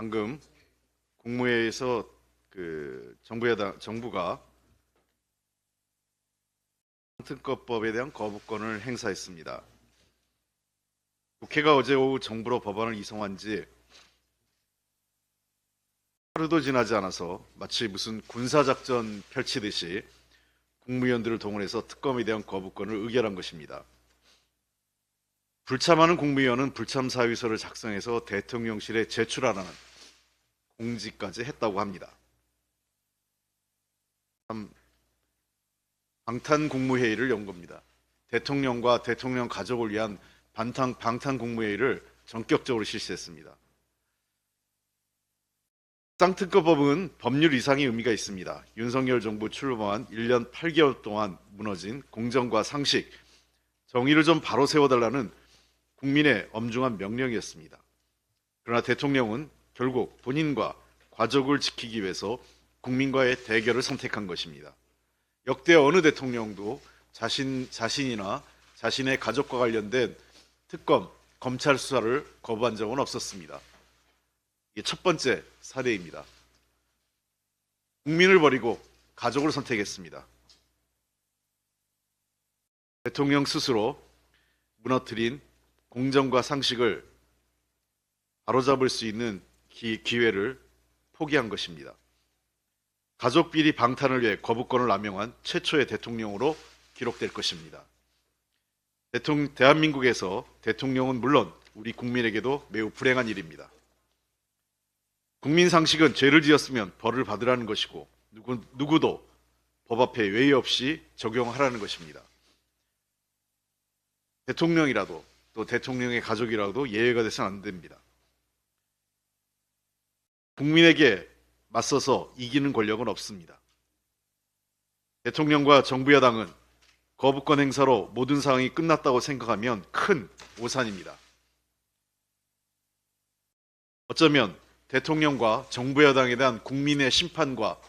방금 국무회의에서 정부가 특검법에 대한 거부권을 행사했습니다. 국회가 어제 오후 정부로 법안을 이송한 지 하루도 지나지 않아서 마치 무슨 군사작전 펼치듯이 국무위원들을 동원해서 특검에 대한 거부권을 의결한 것입니다. 불참하는 국무위원은 불참사유서를 작성해서 대통령실에 제출하라는 공지까지 했다고 합니다. 참 방탄 국무회의를 연 겁니다. 대통령과 대통령 가족을 위한 방탄 국무회의를 전격적으로 실시했습니다. 쌍특검법은 법률 이상의 의미가 있습니다. 윤석열 정부 출범한 1년 8개월 동안 무너진 공정과 상식, 정의를 좀 바로 세워달라는 국민의 엄중한 명령이었습니다. 그러나 대통령은 결국 본인과 가족을 지키기 위해서 국민과의 대결을 선택한 것입니다. 역대 어느 대통령도 자신이나 자신의 가족과 관련된 특검, 검찰 수사를 거부한 적은 없었습니다. 이게 첫 번째 사례입니다. 국민을 버리고 가족을 선택했습니다. 대통령 스스로 무너뜨린 공정과 상식을 바로잡을 수 있는 기회를 포기한 것입니다. 가족 비리 방탄을 위해 거부권을 남용한 최초의 대통령으로 기록될 것입니다. 대한민국에서 대통령은 물론 우리 국민에게도 매우 불행한 일입니다. 국민 상식은 죄를 지었으면 벌을 받으라는 것이고 누구도 법 앞에 외의 없이 적용하라는 것입니다. 대통령이라도 또 대통령의 가족이라도 예외가 돼서는 안 됩니다. 국민에게 맞서서 이기는 권력은 없습니다. 대통령과 정부 여당은 거부권 행사로 모든 상황이 끝났다고 생각하면 큰 오산입니다. 어쩌면 대통령과 정부 여당에 대한 국민의 심판과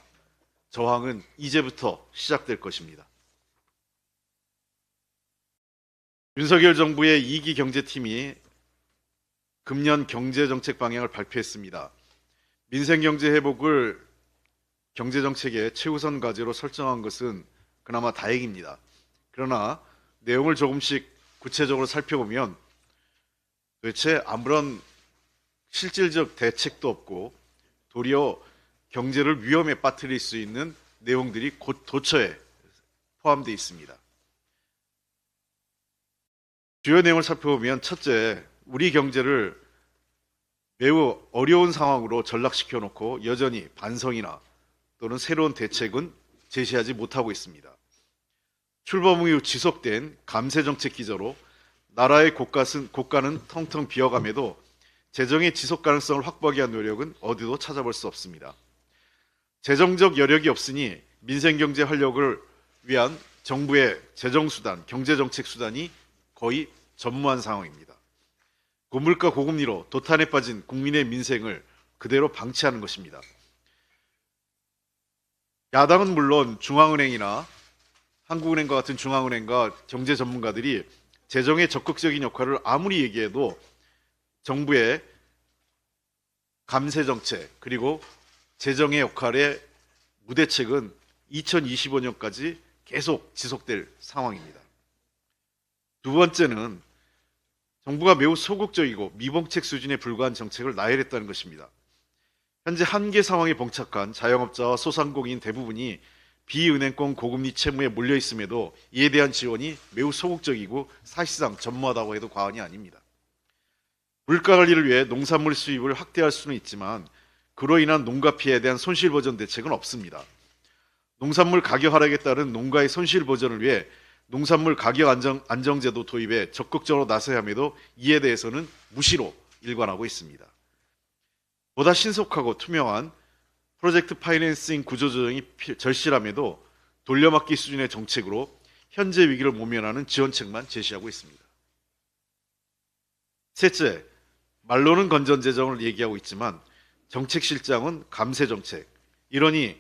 저항은 이제부터 시작될 것입니다. 윤석열 정부의 2기 경제팀이 금년 경제정책 방향을 발표했습니다. 민생경제 회복을 경제정책의 최우선 과제로 설정한 것은 그나마 다행입니다. 그러나 내용을 조금씩 구체적으로 살펴보면 도대체 아무런 실질적 대책도 없고 도리어 경제를 위험에 빠뜨릴 수 있는 내용들이 곧 도처에 포함되어 있습니다. 주요 내용을 살펴보면 첫째, 우리 경제를 매우 어려운 상황으로 전락시켜 놓고 여전히 반성이나 또는 새로운 대책은 제시하지 못하고 있습니다. 출범 이후 지속된 감세정책 기조로 나라의 고가는 텅텅 비어감에도 재정의 지속 가능성을 확보하기 위한 노력은 어디도 찾아볼 수 없습니다. 재정적 여력이 없으니 민생경제 활력을 위한 정부의 재정수단, 경제정책 수단이 거의 전무한 상황입니다. 고물가 고금리로 도탄에 빠진 국민의 민생을 그대로 방치하는 것입니다. 야당은 물론 중앙은행이나 한국은행과 같은 중앙은행과 경제 전문가들이 재정의 적극적인 역할을 아무리 얘기해도 정부의 감세 정책 그리고 재정의 역할의 무대책은 2025년까지 계속 지속될 상황입니다. 두 번째는 정부가 매우 소극적이고 미봉책 수준에 불과한 정책을 나열했다는 것입니다. 현재 한계 상황에 봉착한 자영업자와 소상공인 대부분이 비은행권 고금리 채무에 몰려 있음에도 이에 대한 지원이 매우 소극적이고 사실상 전무하다고 해도 과언이 아닙니다. 물가 관리를 위해 농산물 수입을 확대할 수는 있지만 그로 인한 농가 피해에 대한 손실 보전 대책은 없습니다. 농산물 가격 하락에 따른 농가의 손실 보전을 위해 농산물 가격 안정제도 도입에 적극적으로 나서야 함에도 이에 대해서는 무시로 일관하고 있습니다. 보다 신속하고 투명한 프로젝트 파이낸싱 구조조정이 절실함에도 돌려막기 수준의 정책으로 현재 위기를 모면하는 지원책만 제시하고 있습니다. 셋째, 말로는 건전재정을 얘기하고 있지만 정책 실장은 감세정책, 이러니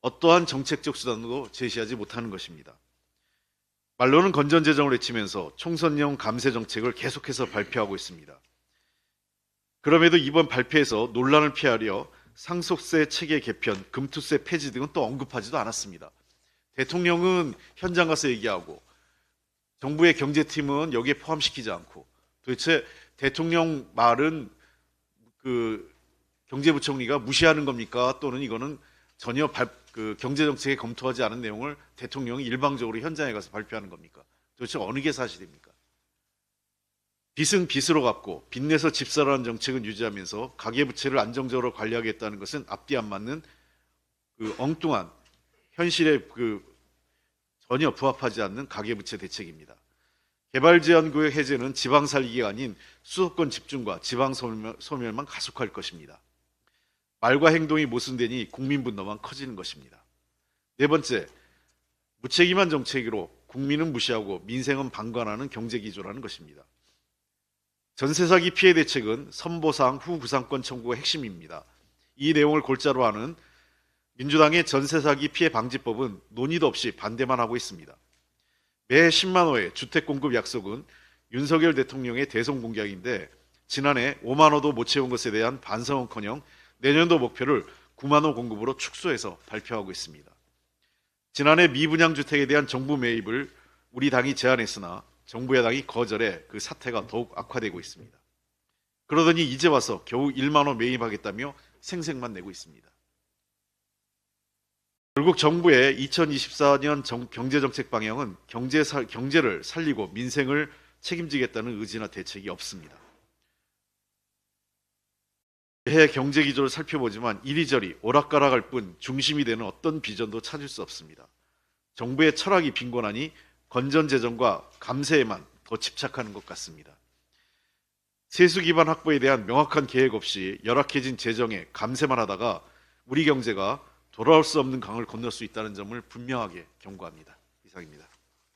어떠한 정책적 수단도 제시하지 못하는 것입니다. 말로는 건전재정을 외치면서 총선용 감세정책을 계속해서 발표하고 있습니다. 그럼에도 이번 발표에서 논란을 피하려 상속세 체계 개편, 금투세 폐지 등은 또 언급하지도 않았습니다. 대통령은 현장 가서 얘기하고 정부의 경제팀은 여기에 포함시키지 않고 도대체 대통령 말은 그 경제부총리가 무시하는 겁니까? 또는 이거는 전혀 경제정책에 검토하지 않은 내용을 대통령이 일방적으로 현장에 가서 발표하는 겁니까? 도대체 어느 게 사실입니까? 빚은 빚으로 갚고 빚내서 집사라는 정책은 유지하면서 가계부채를 안정적으로 관리하겠다는 것은 앞뒤 안 맞는 엉뚱한 현실에 전혀 부합하지 않는 가계부채 대책입니다. 개발제한구역 해제는 지방 살기가 아닌 수도권 집중과 지방 소멸만 가속할 것입니다. 말과 행동이 모순되니 국민 분노만 커지는 것입니다. 네 번째, 무책임한 정책으로 국민은 무시하고 민생은 방관하는 경제기조라는 것입니다. 전세 사기 피해 대책은 선보상 후 구상권 청구가 핵심입니다. 이 내용을 골자로 하는 민주당의 전세 사기 피해 방지법은 논의도 없이 반대만 하고 있습니다. 매 10만 호의 주택 공급 약속은 윤석열 대통령의 대선 공약인데 지난해 5만 호도 못 채운 것에 대한 반성은커녕 내년도 목표를 9만 호 공급으로 축소해서 발표하고 있습니다. 지난해 미분양 주택에 대한 정부 매입을 우리 당이 제안했으나 정부 여당이 거절해 그 사태가 더욱 악화되고 있습니다. 그러더니 이제 와서 겨우 1만 호 매입하겠다며 생색만 내고 있습니다. 결국 정부의 2024년 경제정책 방향은 경제를 살리고 민생을 책임지겠다는 의지나 대책이 없습니다. 해 경제기조를 살펴보지만 이리저리 오락가락할 뿐 중심이 되는 어떤 비전도 찾을 수 없습니다. 정부의 철학이 빈곤하니 건전재정과 감세에만 더 집착하는 것 같습니다. 세수 기반 확보에 대한 명확한 계획 없이 열악해진 재정에 감세만 하다가 우리 경제가 돌아올 수 없는 강을 건널 수 있다는 점을 분명하게 경고합니다. 이상입니다.